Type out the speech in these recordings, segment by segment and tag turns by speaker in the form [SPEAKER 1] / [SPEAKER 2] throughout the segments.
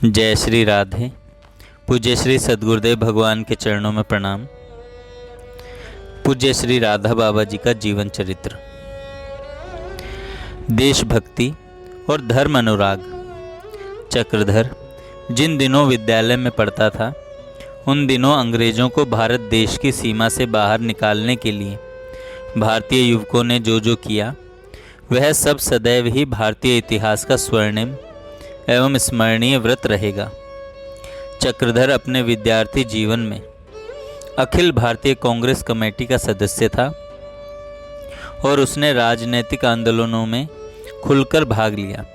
[SPEAKER 1] जय श्री राधे। पूज्य श्री सद्गुरुदेव भगवान के चरणों में प्रणाम। पूज्य श्री राधा बाबा जी का जीवन चरित्र। देशभक्ति और धर्म अनुराग। चक्रधर जिन दिनों विद्यालय में पढ़ता था उन दिनों अंग्रेज़ों को भारत देश की सीमा से बाहर निकालने के लिए भारतीय युवकों ने जो किया वह सब सदैव ही भारतीय इतिहास का स्वर्णिम एवं स्मरणीय व्रत रहेगा। चक्रधर अपने विद्यार्थी जीवन में अखिल भारतीय कांग्रेस कमेटी का सदस्य था और उसने राजनीतिक आंदोलनों में खुलकर भाग लिया।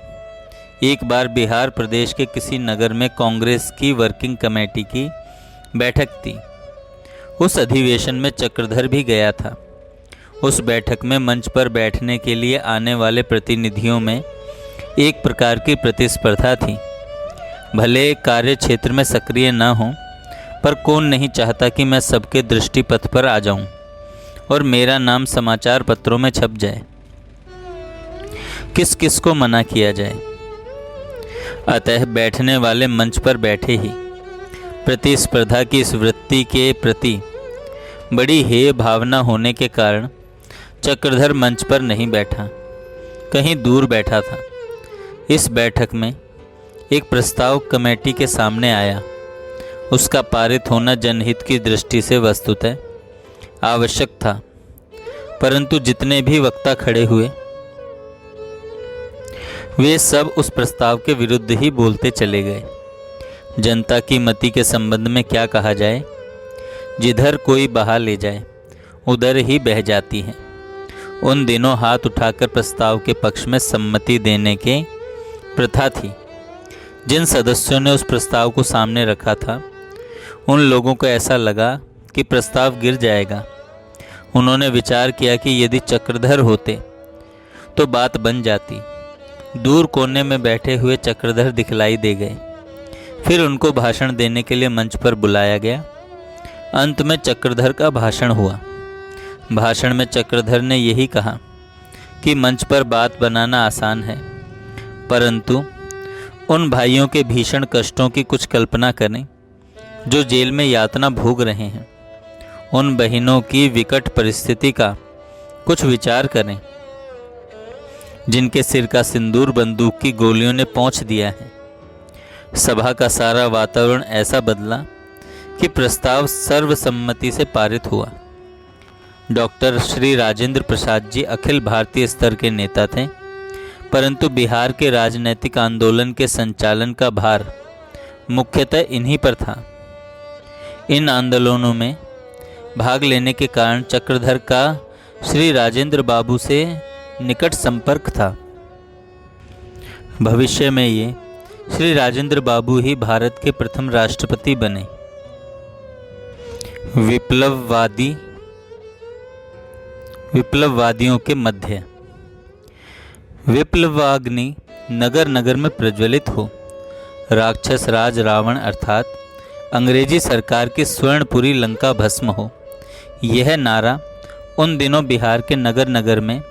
[SPEAKER 1] एक बार बिहार प्रदेश के किसी नगर में कांग्रेस की वर्किंग कमेटी की बैठक थी। उस अधिवेशन में चक्रधर भी गया था। उस बैठक में मंच पर बैठने के लिए आने वाले प्रतिनिधियों में एक प्रकार की प्रतिस्पर्धा थी। भले कार्य क्षेत्र में सक्रिय न हों, पर कौन नहीं चाहता कि मैं सबके दृष्टिपथ पर आ जाऊं और मेरा नाम समाचार पत्रों में छप जाए। किस किस को मना किया जाए। अतः बैठने वाले मंच पर बैठे ही प्रतिस्पर्धा की इस वृत्ति के प्रति बड़ी हेय भावना होने के कारण चक्रधर मंच पर नहीं बैठा, कहीं दूर बैठा था। इस बैठक में एक प्रस्ताव कमेटी के सामने आया। उसका पारित होना जनहित की दृष्टि से वस्तुतः आवश्यक था, परंतु जितने भी वक्ता खड़े हुए वे सब उस प्रस्ताव के विरुद्ध ही बोलते चले गए। जनता की मति के संबंध में क्या कहा जाए, जिधर कोई बहा ले जाए उधर ही बह जाती है। उन दिनों हाथ उठाकर प्रस्ताव के पक्ष में सम्मति देने के प्रथा थी। जिन सदस्यों ने उस प्रस्ताव को सामने रखा था उन लोगों को ऐसा लगा कि प्रस्ताव गिर जाएगा। उन्होंने विचार किया कि यदि चक्रधर होते तो बात बन जाती। दूर कोने में बैठे हुए चक्रधर दिखलाई दे गए। फिर उनको भाषण देने के लिए मंच पर बुलाया गया। अंत में चक्रधर का भाषण हुआ। भाषण में चक्रधर ने यही कहा कि मंच पर बात बनाना आसान है, परंतु उन भाइयों के भीषण कष्टों की कुछ कल्पना करें जो जेल में यातना भोग रहे हैं। उन बहनों की विकट परिस्थिति का कुछ विचार करें जिनके सिर का सिंदूर बंदूक की गोलियों ने पोंछ दिया है। सभा का सारा वातावरण ऐसा बदला कि प्रस्ताव सर्वसम्मति से पारित हुआ। डॉक्टर श्री राजेंद्र प्रसाद जी अखिल भारतीय स्तर के नेता थे, परंतु बिहार के राजनीतिक आंदोलन के संचालन का भार मुख्यतः इन्हीं पर था। इन आंदोलनों में भाग लेने के कारण चक्रधर का श्री राजेंद्र बाबू से निकट संपर्क था। भविष्य में ये श्री राजेंद्र बाबू ही भारत के प्रथम राष्ट्रपति बने। विप्लववादियों के मध्य विप्लवाग्नि नगर नगर में प्रज्वलित हो, राक्षस राज रावण अर्थात अंग्रेजी सरकार की स्वर्णपुरी लंका भस्म हो, यह नारा उन दिनों बिहार के नगर नगर में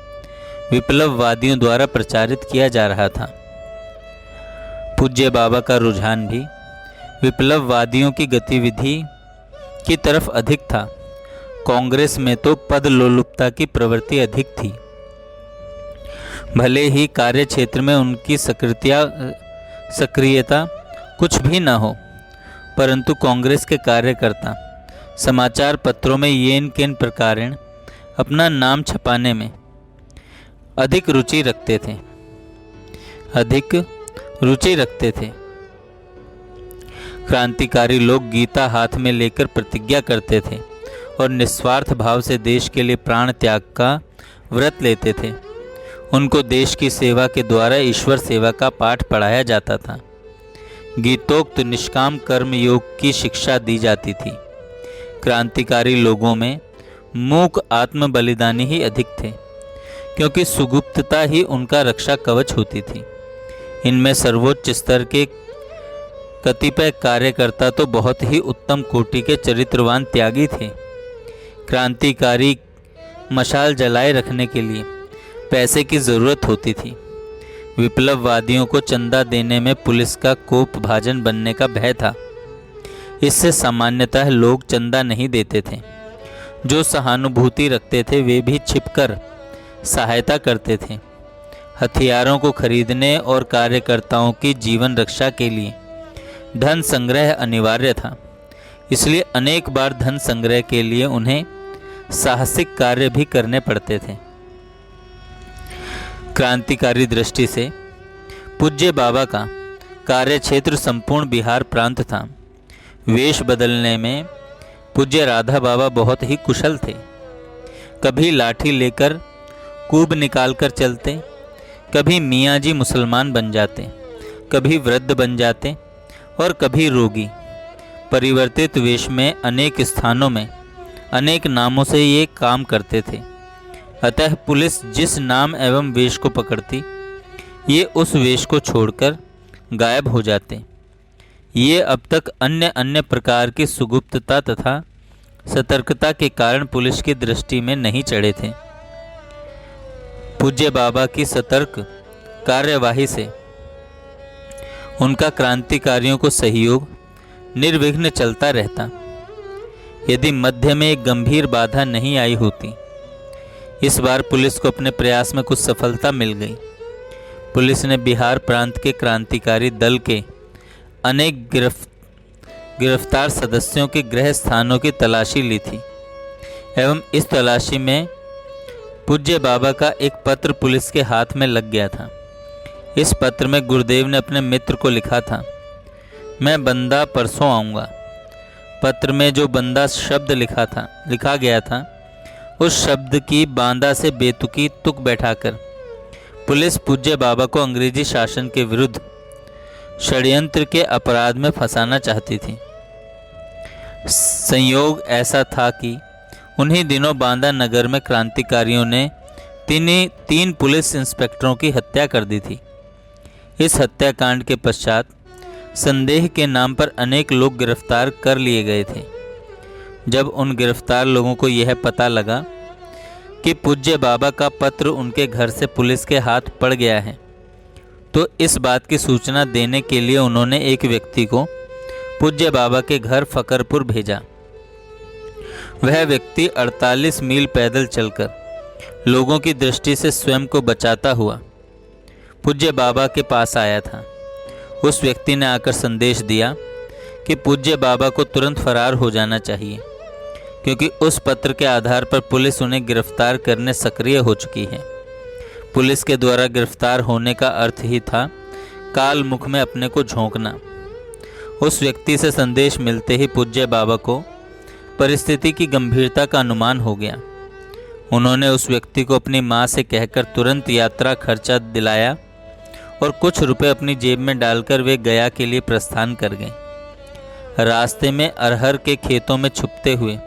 [SPEAKER 1] विप्लववादियों द्वारा प्रचारित किया जा रहा था। पूज्य बाबा का रुझान भी विप्लववादियों की गतिविधि की तरफ अधिक था। कांग्रेस में तो पद लोलुपता की प्रवृत्ति अधिक थी। भले ही कार्य क्षेत्र में उनकी सक्रियता कुछ भी न हो, परंतु कांग्रेस के कार्यकर्ता समाचार पत्रों में येन केन प्रकारेण अपना नाम छपाने में अधिक रुचि रखते थे। क्रांतिकारी लोग गीता हाथ में लेकर प्रतिज्ञा करते थे और निस्वार्थ भाव से देश के लिए प्राण त्याग का व्रत लेते थे। उनको देश की सेवा के द्वारा ईश्वर सेवा का पाठ पढ़ाया जाता था। गीतोक्त निष्काम कर्म योग की शिक्षा दी जाती थी। क्रांतिकारी लोगों में मूक आत्म बलिदानी ही अधिक थे, क्योंकि सुगुप्तता ही उनका रक्षा कवच होती थी। इनमें सर्वोच्च स्तर के कतिपय कार्यकर्ता तो बहुत ही उत्तम कोटि के चरित्रवान त्यागी थे। क्रांतिकारी मशाल जलाए रखने के लिए पैसे की ज़रूरत होती थी। विप्लववादियों को चंदा देने में पुलिस का कोपभाजन बनने का भय था। इससे सामान्यतः लोग चंदा नहीं देते थे। जो सहानुभूति रखते थे वे भी छिपकर सहायता करते थे। हथियारों को खरीदने और कार्यकर्ताओं की जीवन रक्षा के लिए धन संग्रह अनिवार्य था। इसलिए अनेक बार धन संग्रह के लिए उन्हें साहसिक कार्य भी करने पड़ते थे। क्रांतिकारी दृष्टि से पूज्य बाबा का कार्यक्षेत्र संपूर्ण बिहार प्रांत था। वेश बदलने में पूज्य राधा बाबा बहुत ही कुशल थे। कभी लाठी लेकर कूब निकाल कर चलते, कभी मियाँ जी मुसलमान बन जाते, कभी वृद्ध बन जाते और कभी रोगी। परिवर्तित वेश में अनेक स्थानों में अनेक नामों से ये काम करते थे। अतः पुलिस जिस नाम एवं वेश को पकड़ती, ये उस वेश को छोड़कर गायब हो जाते। ये अब तक अन्य अन्य प्रकार की सुगुप्तता तथा सतर्कता के कारण पुलिस की दृष्टि में नहीं चढ़े थे। पूज्य बाबा की सतर्क कार्यवाही से उनका क्रांतिकारियों को सहयोग निर्विघ्न चलता रहता। यदि मध्य में एक गंभीर बाधा नहीं आई होती। इस बार पुलिस को अपने प्रयास में कुछ सफलता मिल गई। पुलिस ने बिहार प्रांत के क्रांतिकारी दल के अनेक गिरफ्तार सदस्यों के गृह स्थानों की तलाशी ली थी एवं इस तलाशी में पूज्य बाबा का एक पत्र पुलिस के हाथ में लग गया था। इस पत्र में गुरुदेव ने अपने मित्र को लिखा था, मैं बंदा परसों आऊँगा। पत्र में जो बंदा शब्द लिखा गया था, उस शब्द की बांदा से बेतुकी तुक बैठाकर पुलिस पूज्य बाबा को अंग्रेजी शासन के विरुद्ध षड्यंत्र के अपराध में फंसाना चाहती थी। संयोग ऐसा था कि उन्हीं दिनों बांदा नगर में क्रांतिकारियों ने तीन पुलिस इंस्पेक्टरों की हत्या कर दी थी। इस हत्याकांड के पश्चात संदेह के नाम पर अनेक लोग गिरफ्तार कर लिए गए थे। जब उन गिरफ्तार लोगों को यह पता लगा कि पूज्य बाबा का पत्र उनके घर से पुलिस के हाथ पड़ गया है, तो इस बात की सूचना देने के लिए उन्होंने एक व्यक्ति को पूज्य बाबा के घर फकरपुर भेजा। वह व्यक्ति 48 मील पैदल चलकर लोगों की दृष्टि से स्वयं को बचाता हुआ पूज्य बाबा के पास आया था। उस व्यक्ति ने आकर संदेश दिया कि पूज्य बाबा को तुरंत फरार हो जाना चाहिए, क्योंकि उस पत्र के आधार पर पुलिस उन्हें गिरफ्तार करने सक्रिय हो चुकी है। पुलिस के द्वारा गिरफ्तार होने का अर्थ ही था काल मुख में अपने को झोंकना। उस व्यक्ति से संदेश मिलते ही पूज्य बाबा को परिस्थिति की गंभीरता का अनुमान हो गया। उन्होंने उस व्यक्ति को अपनी मां से कहकर तुरंत यात्रा खर्चा दिलाया और कुछ रुपए अपनी जेब में डालकर वे गया के लिए प्रस्थान कर गए। रास्ते में अरहर के खेतों में छुपते हुए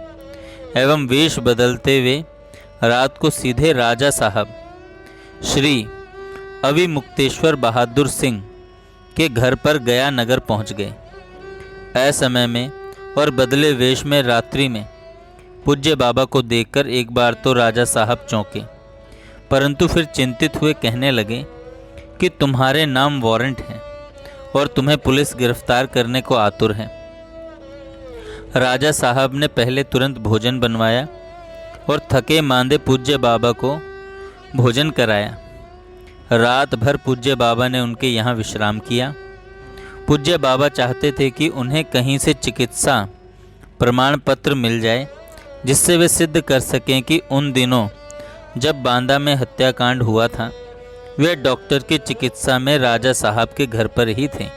[SPEAKER 1] एवं वेश बदलते हुए रात को सीधे राजा साहब श्री अविमुक्तेश्वर बहादुर सिंह के घर पर गया नगर पहुंच गए। असमय में और बदले वेश में रात्रि में पूज्य बाबा को देखकर एक बार तो राजा साहब चौंके, परंतु फिर चिंतित हुए कहने लगे कि तुम्हारे नाम वारंट है और तुम्हें पुलिस गिरफ्तार करने को आतुर है। राजा साहब ने पहले तुरंत भोजन बनवाया और थके मांदे पूज्य बाबा को भोजन कराया। रात भर पूज्य बाबा ने उनके यहाँ विश्राम किया। पूज्य बाबा चाहते थे कि उन्हें कहीं से चिकित्सा प्रमाण पत्र मिल जाए, जिससे वे सिद्ध कर सकें कि उन दिनों जब बांदा में हत्याकांड हुआ था वे डॉक्टर की चिकित्सा में राजा साहब के घर पर ही थे।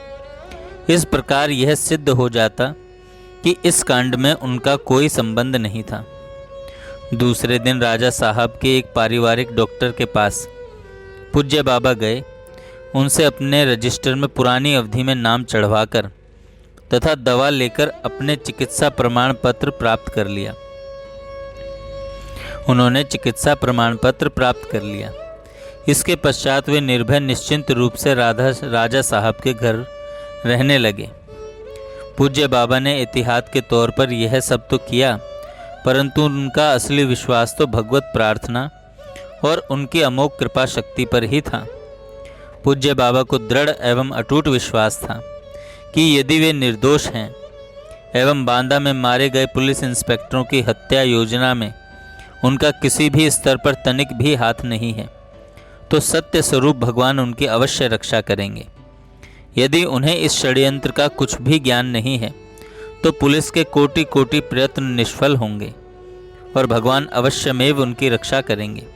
[SPEAKER 1] इस प्रकार यह सिद्ध हो जाता कि इस कांड में उनका कोई संबंध नहीं था। दूसरे दिन राजा साहब के एक पारिवारिक डॉक्टर के पास पूज्य बाबा गए। उनसे अपने रजिस्टर में पुरानी अवधि में नाम चढ़वाकर तथा दवा लेकर अपने चिकित्सा प्रमाण पत्र प्राप्त कर लिया। उन्होंने चिकित्सा प्रमाण पत्र प्राप्त कर लिया। इसके पश्चात वे निर्भय निश्चिंत रूप से राजा साहब के घर रहने लगे। पूज्य बाबा ने एहतियात के तौर पर यह सब तो किया, परंतु उनका असली विश्वास तो भगवत प्रार्थना और उनकी अमोघ कृपा शक्ति पर ही था। पूज्य बाबा को दृढ़ एवं अटूट विश्वास था कि यदि वे निर्दोष हैं एवं बांदा में मारे गए पुलिस इंस्पेक्टरों की हत्या योजना में उनका किसी भी स्तर पर तनिक भी हाथ नहीं है, तो सत्य स्वरूप भगवान उनकी अवश्य रक्षा करेंगे। यदि उन्हें इस षड्यंत्र का कुछ भी ज्ञान नहीं है तो पुलिस के कोटि कोटि प्रयत्न निष्फल होंगे और भगवान अवश्यमेव उनकी रक्षा करेंगे।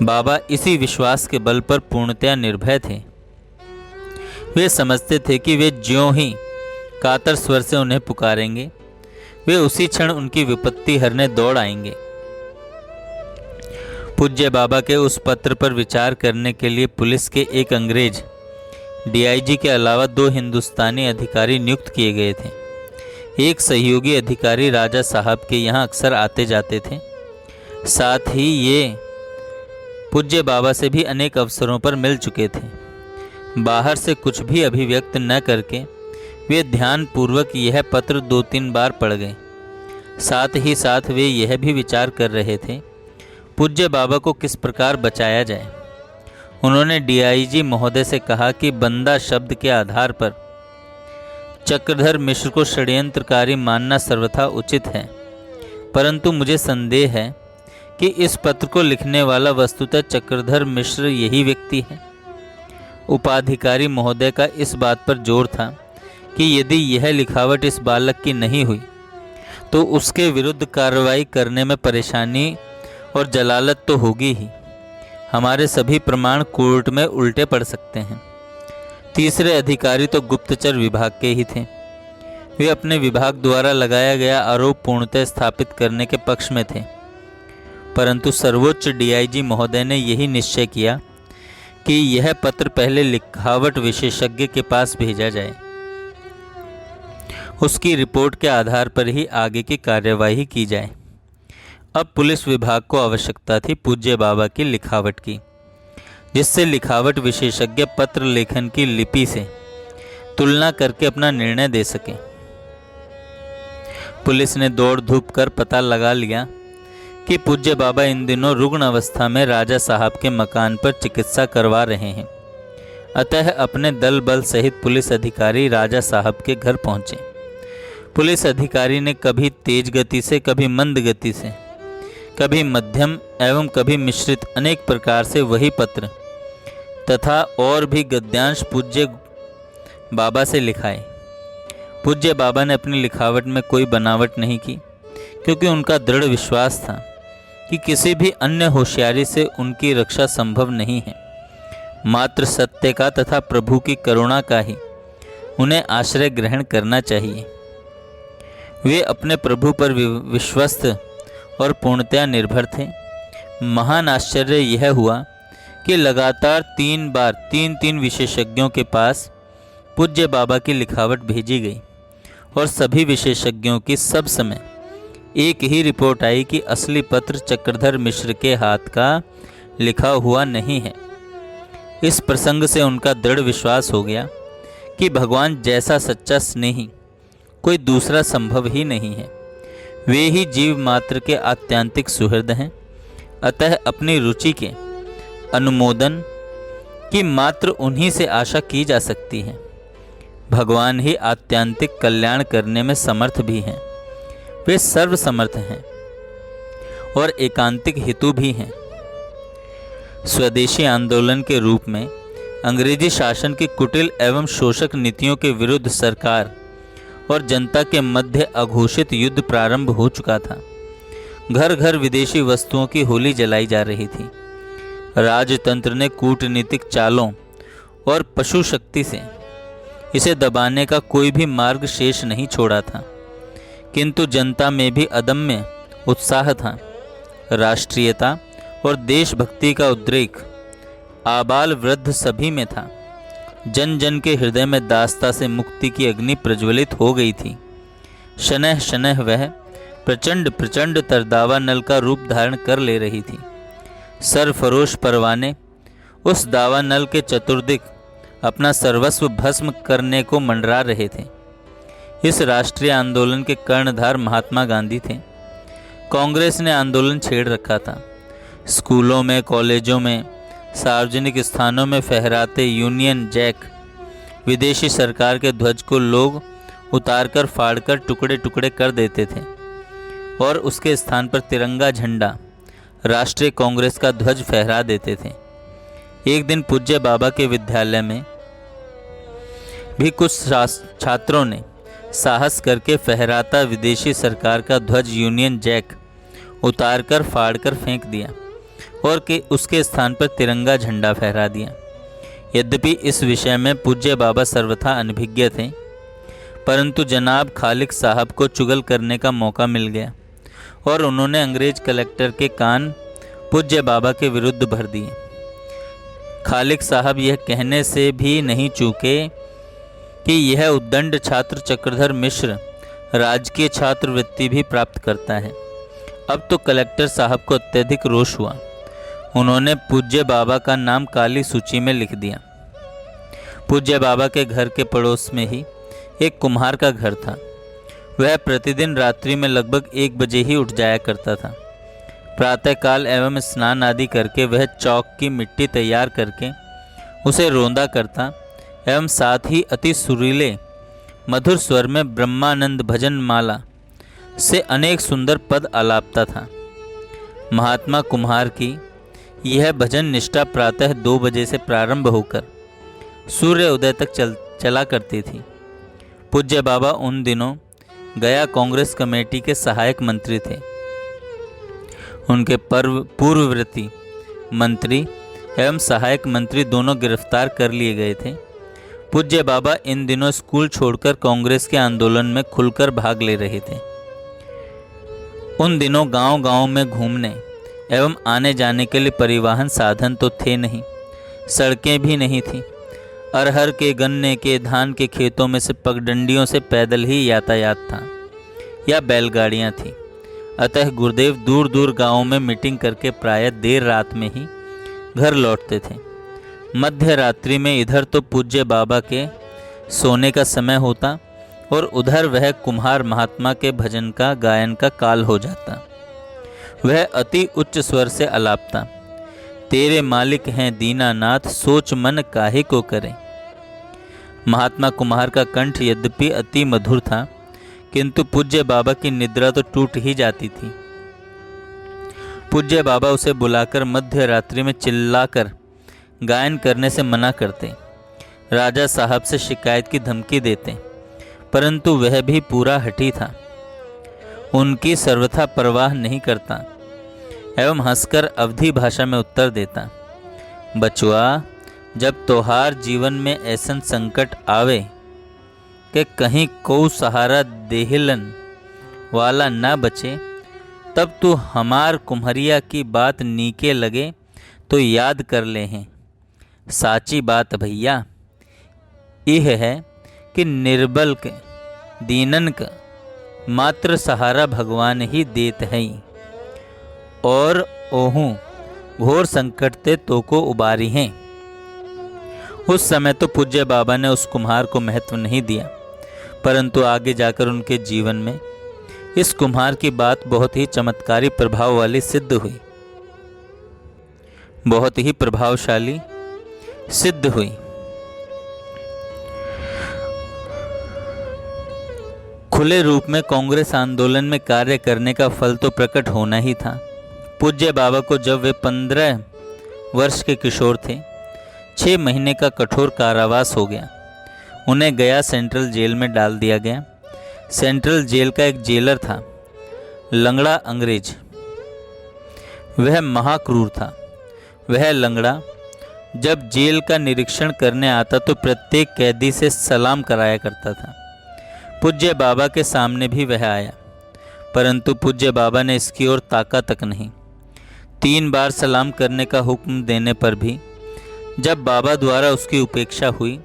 [SPEAKER 1] बाबा इसी विश्वास के बल पर पूर्णतया निर्भय थे। वे समझते थे कि वे ज्यों ही कातर स्वर से उन्हें पुकारेंगे, वे उसी क्षण उनकी विपत्ति हरने दौड़ आएंगे। पूज्य बाबा के उस पत्र पर विचार करने के लिए पुलिस के एक अंग्रेज डीआईजी के अलावा 2 हिंदुस्तानी अधिकारी नियुक्त किए गए थे। एक सहयोगी अधिकारी राजा साहब के यहाँ अक्सर आते जाते थे। साथ ही ये पूज्य बाबा से भी अनेक अवसरों पर मिल चुके थे। बाहर से कुछ भी अभिव्यक्त न करके वे ध्यानपूर्वक यह पत्र 2-3 बार पढ़ गए। साथ ही साथ वे यह भी विचार कर रहे थे पूज्य बाबा को किस प्रकार बचाया जाए। उन्होंने डीआईजी महोदय से कहा कि बंदा शब्द के आधार पर चक्रधर मिश्र को षड्यंत्रकारी मानना सर्वथा उचित है, परंतु मुझे संदेह है कि इस पत्र को लिखने वाला वस्तुतः चक्रधर मिश्र यही व्यक्ति है। उपाधिकारी महोदय का इस बात पर जोर था कि यदि यह लिखावट इस बालक की नहीं हुई तो उसके विरुद्ध कार्रवाई करने में परेशानी और जलालत तो होगी ही। हमारे सभी प्रमाण कोर्ट में उल्टे पड़ सकते हैं। तीसरे अधिकारी तो गुप्तचर विभाग के ही थे। वे अपने विभाग द्वारा लगाया गया आरोप पूर्णतः स्थापित करने के पक्ष में थे, परंतु सर्वोच्च डीआईजी महोदय ने यही निश्चय किया कि यह पत्र पहले लिखावट विशेषज्ञ के पास भेजा जाए। उसकी रिपोर्ट के आधार पर ही आगे की कार्यवाही की जाए। अब पुलिस विभाग को आवश्यकता थी पूज्य बाबा की लिखावट की, जिससे लिखावट विशेषज्ञ पत्र लेखन की लिपि से तुलना करके अपना निर्णय दे सके। पुलिस ने दौड़ धूप कर पता लगा लिया कि पूज्य बाबा इन दिनों रुग्ण अवस्था में राजा साहब के मकान पर चिकित्सा करवा रहे हैं। अतः अपने दल बल सहित पुलिस अधिकारी राजा साहब के घर पहुंचे। पुलिस अधिकारी ने कभी तेज गति से, कभी मंद गति से, कभी मध्यम एवं कभी मिश्रित अनेक प्रकार से वही पत्र तथा और भी गद्यांश पूज्य बाबा से लिखाए। पूज्य बाबा ने अपनी लिखावट में कोई बनावट नहीं की, क्योंकि उनका दृढ़ विश्वास था कि किसी भी अन्य होशियारी से उनकी रक्षा संभव नहीं है। मात्र सत्य का तथा प्रभु की करुणा का ही उन्हें आश्रय ग्रहण करना चाहिए। वे अपने प्रभु पर विश्वस्त और पूर्णतया निर्भर थे। महान आश्चर्य यह हुआ कि लगातार 3 बार 3 विशेषज्ञों के पास पूज्य बाबा की लिखावट भेजी गई और सभी विशेषज्ञों की सब समय एक ही रिपोर्ट आई कि असली पत्र चक्रधर मिश्र के हाथ का लिखा हुआ नहीं है। इस प्रसंग से उनका दृढ़ विश्वास हो गया कि भगवान जैसा सच्चा स्नेही कोई दूसरा संभव ही नहीं है। वे ही जीव मात्र के आत्यांतिक सुहृद हैं। अतः अपनी रुचि के अनुमोदन की मात्र उन्हीं से आशा की जा सकती है। भगवान ही आत्यांतिक कल्याण करने में समर्थ भी हैं। वे सर्वसमर्थ हैं और एकांतिक हेतु भी हैं। स्वदेशी आंदोलन के रूप में अंग्रेजी शासन की कुटिल एवं शोषक नीतियों के विरुद्ध सरकार और जनता के मध्य अघोषित युद्ध प्रारंभ हो चुका था। घर घर विदेशी वस्तुओं की होली जलाई जा रही थी। राजतंत्र ने कूटनीतिक चालों और पशु शक्ति से इसे दबाने का कोई भी मार्ग शेष नहीं छोड़ा था, किंतु जनता में भी अदम्य उत्साह था। राष्ट्रीयता और देशभक्ति का उद्रेक आबाल वृद्ध सभी में था। जन जन के हृदय में दास्ता से मुक्ति की अग्नि प्रज्वलित हो गई थी। शनह शनह वह प्रचंड प्रचंड तरदावा नल का रूप धारण कर ले रही थी। सरफरोश परवाने उस दावा नल के चतुर्दिक अपना सर्वस्व भस्म करने को मंडरा रहे थे। इस राष्ट्रीय आंदोलन के कर्णधार महात्मा गांधी थे। कांग्रेस ने आंदोलन छेड़ रखा था। स्कूलों में, कॉलेजों में सार्वजनिक स्थानों में फहराते यूनियन जैक विदेशी सरकार के ध्वज को लोग उतारकर फाड़कर टुकड़े टुकड़े कर देते थे और उसके स्थान पर तिरंगा झंडा, राष्ट्रीय कांग्रेस का ध्वज फहरा देते थे। एक दिन पूज्य बाबा के विद्यालय में भी कुछ छात्रों ने साहस करके फहराता विदेशी सरकार का ध्वज यूनियन जैक उतारकर फाड़कर फेंक दिया और उसके स्थान पर तिरंगा झंडा फहरा दिया। यद्यपि इस विषय में पूज्य बाबा सर्वथा अनभिज्ञ थे, परंतु जनाब खालिक साहब को चुगल करने का मौका मिल गया और उन्होंने अंग्रेज कलेक्टर के कान पूज्य बाबा के विरुद्ध भर दिए। खालिक साहब यह कहने से भी नहीं चूके कि यह उद्दंड छात्र चक्रधर मिश्र राजकीय छात्रवृत्ति भी प्राप्त करता है। अब तो कलेक्टर साहब को अत्यधिक रोष हुआ। उन्होंने पूज्य बाबा का नाम काली सूची में लिख दिया। पूज्य बाबा के घर के पड़ोस में ही एक कुम्हार का घर था। वह प्रतिदिन रात्रि में लगभग 1 बजे ही उठ जाया करता था। प्रातःकाल एवं स्नान आदि करके वह चौक की मिट्टी तैयार करके उसे रोंदा करता एवं साथ ही अति सुरीले मधुर स्वर में ब्रह्मानंद भजन माला से अनेक सुंदर पद आलापता था। महात्मा कुम्हार की यह भजन निष्ठा प्रातः 2 बजे से प्रारंभ होकर सूर्य उदय तक चला करती थी। पूज्य बाबा उन दिनों गया कांग्रेस कमेटी के सहायक मंत्री थे। उनके पूर्ववर्ती मंत्री एवं सहायक मंत्री दोनों गिरफ्तार कर लिए गए थे। पूज्य बाबा इन दिनों स्कूल छोड़कर कांग्रेस के आंदोलन में खुलकर भाग ले रहे थे। उन दिनों गांव-गांव में घूमने एवं आने जाने के लिए परिवहन साधन तो थे नहीं, सड़कें भी नहीं थी। अरहर के, गन्ने के, धान के खेतों में से पगडंडियों से पैदल ही यातायात था या बैलगाड़ियां थीं। अतः गुरुदेव दूर दूर गांवों में मीटिंग करके प्रायः देर रात में ही घर लौटते थे। मध्य रात्रि में इधर तो पूज्य बाबा के सोने का समय होता और उधर वह कुम्हार महात्मा के भजन का गायन का काल हो जाता। वह अति उच्च स्वर से अलापता, तेरे मालिक हैं दीनानाथ, सोच मन काहे को करे। महात्मा कुम्हार का कंठ यद्यपि अति मधुर था, किंतु पूज्य बाबा की निद्रा तो टूट ही जाती थी। पूज्य बाबा उसे बुलाकर मध्य रात्रि में चिल्लाकर गायन करने से मना करते, राजा साहब से शिकायत की धमकी देते, परंतु वह भी पूरा हठी था, उनकी सर्वथा परवाह नहीं करता एवं हंसकर अवधी भाषा में उत्तर देता, बचुआ, जब तोहार जीवन में ऐसन संकट आवे कि कहीं को सहारा देहलन वाला ना बचे, तब तू हमार कुम्हरिया की बात नीके लगे तो याद कर ले हैं। साची बात भैया यह है कि निर्बल के दीनन का मात्र सहारा भगवान ही देत है और ओहू घोर संकट ते तो को उबारी हैं। उस समय तो पूज्य बाबा ने उस कुम्हार को महत्व नहीं दिया, परंतु आगे जाकर उनके जीवन में इस कुम्हार की बात बहुत ही चमत्कारी प्रभाव वाली सिद्ध हुई, बहुत ही प्रभावशाली सिद्ध हुई। खुले रूप में कांग्रेस आंदोलन में कार्य करने का फल तो प्रकट होना ही था। पूज्य बाबा को जब वे 15 वर्ष के किशोर थे, 6 महीने का कठोर कारावास हो गया। उन्हें गया सेंट्रल जेल में डाल दिया गया। सेंट्रल जेल का एक जेलर था, लंगड़ा अंग्रेज। वह महाक्रूर था। वह लंगड़ा जब जेल का निरीक्षण करने आता तो प्रत्येक कैदी से सलाम कराया करता था। पूज्य बाबा के सामने भी वह आया, परंतु पूज्य बाबा ने इसकी ओर ताका तक नहीं। 3 बार सलाम करने का हुक्म देने पर भी जब बाबा द्वारा उसकी उपेक्षा हुई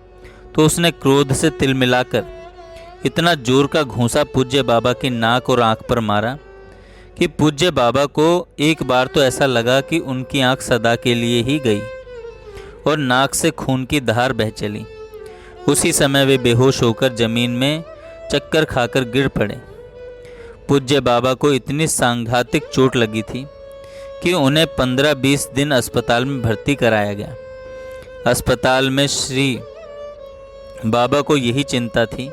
[SPEAKER 1] तो उसने क्रोध से तिलमिलाकर इतना जोर का घूंसा पूज्य बाबा की नाक और आंख पर मारा कि पूज्य बाबा को एक बार तो ऐसा लगा कि उनकी आंख सदा के लिए ही गई और नाक से खून की धार बह चली। उसी समय वे बेहोश होकर जमीन में चक्कर खाकर गिर पड़े। पूज्य बाबा को इतनी सांघातिक चोट लगी थी कि उन्हें 15-20 दिन अस्पताल में भर्ती कराया गया। अस्पताल में श्री बाबा को यही चिंता थी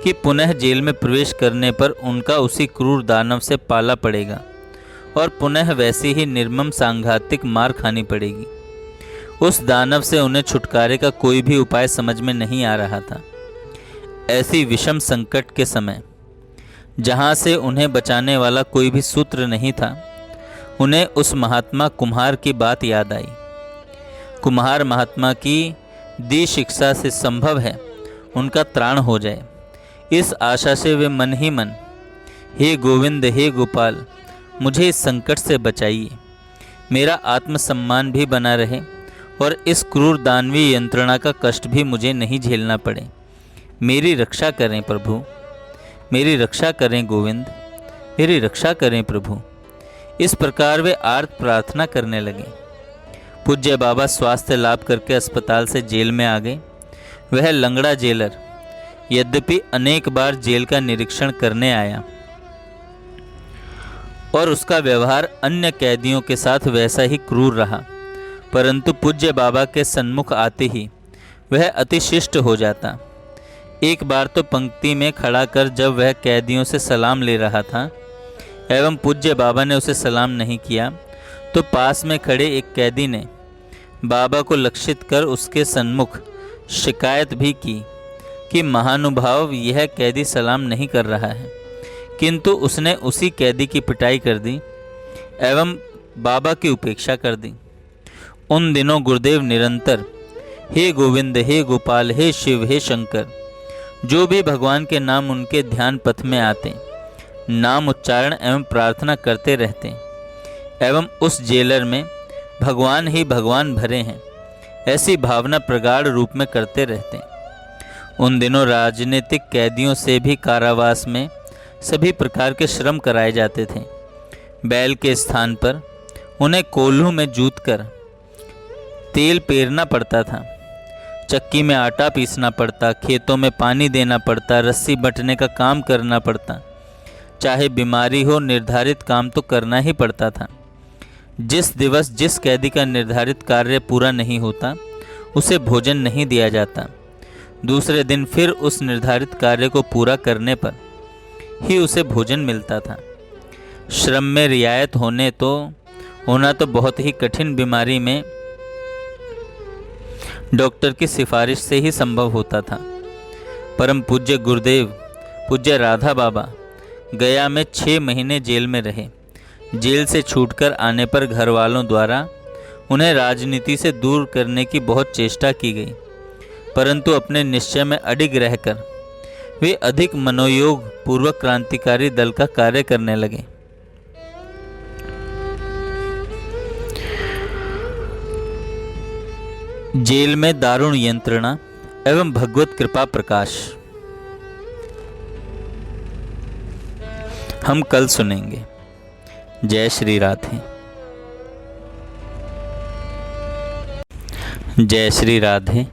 [SPEAKER 1] कि पुनः जेल में प्रवेश करने पर उनका उसी क्रूर दानव से पाला पड़ेगा और पुनः वैसी ही निर्मम सांघातिक मार खानी पड़ेगी। उस दानव से उन्हें छुटकारे का कोई भी उपाय समझ में नहीं आ रहा था। ऐसी विषम संकट के समय जहाँ से उन्हें बचाने वाला कोई भी सूत्र नहीं था, उन्हें उस महात्मा कुम्हार की बात याद आई। कुम्हार महात्मा की दी शिक्षा से संभव है उनका त्राण हो जाए। इस आशा से वे मन ही मन, हे गोविंद, हे गोपाल, मुझे इस संकट से बचाइए, मेरा आत्मसम्मान भी बना रहे और इस क्रूर दानवीय यंत्रणा का कष्ट भी मुझे नहीं झेलना पड़े। मेरी रक्षा करें प्रभु, मेरी रक्षा करें गोविंद, मेरी रक्षा करें प्रभु। इस प्रकार वे आर्त प्रार्थना करने लगे। पूज्य बाबा स्वास्थ्य लाभ करके अस्पताल से जेल में आ गए। वह लंगड़ा जेलर यद्यपि अनेक बार जेल का निरीक्षण करने आया और उसका व्यवहार अन्य कैदियों के साथ वैसा ही क्रूर रहा, परंतु पूज्य बाबा के सन्मुख आते ही वह अति शिष्ट हो जाता। एक बार तो पंक्ति में खड़ा कर जब वह कैदियों से सलाम ले रहा था एवं पूज्य बाबा ने उसे सलाम नहीं किया, तो पास में खड़े एक कैदी ने बाबा को लक्षित कर उसके सन्मुख शिकायत भी की कि महानुभाव, यह कैदी सलाम नहीं कर रहा है। किंतु उसने उसी कैदी की पिटाई कर दी एवं बाबा की उपेक्षा कर दी। उन दिनों गुरुदेव निरंतर हे गोविंद, हे गोपाल, हे शिव, हे शंकर, जो भी भगवान के नाम उनके ध्यान पथ में आते, नाम उच्चारण एवं प्रार्थना करते रहते एवं उस जेलर में भगवान ही भगवान भरे हैं, ऐसी भावना प्रगाढ़ रूप में करते रहते। उन दिनों राजनीतिक कैदियों से भी कारावास में सभी प्रकार के श्रम कराए जाते थे। बैल के स्थान पर उन्हें कोल्हू में जूत कर तेल पेरना पड़ता था, चक्की में आटा पीसना पड़ता, खेतों में पानी देना पड़ता, रस्सी बटने का काम करना पड़ता। चाहे बीमारी हो, निर्धारित काम तो करना ही पड़ता था। जिस दिवस जिस कैदी का निर्धारित कार्य पूरा नहीं होता, उसे भोजन नहीं दिया जाता। दूसरे दिन फिर उस निर्धारित कार्य को पूरा करने पर ही उसे भोजन मिलता था। श्रम में रियायत होना तो बहुत ही कठिन बीमारी में डॉक्टर की सिफारिश से ही संभव होता था। परम पूज्य गुरुदेव पूज्य राधा बाबा गया में 6 महीने जेल में रहे। जेल से छूटकर आने पर घर वालों द्वारा उन्हें राजनीति से दूर करने की बहुत चेष्टा की गई, परंतु अपने निश्चय में अडिग रहकर वे अधिक मनोयोग पूर्वक क्रांतिकारी दल का कार्य करने लगे। जेल में दारुण यंत्रणा एवं भगवत कृपा प्रकाश हम कल सुनेंगे। जय श्री राधे। जय श्री राधे।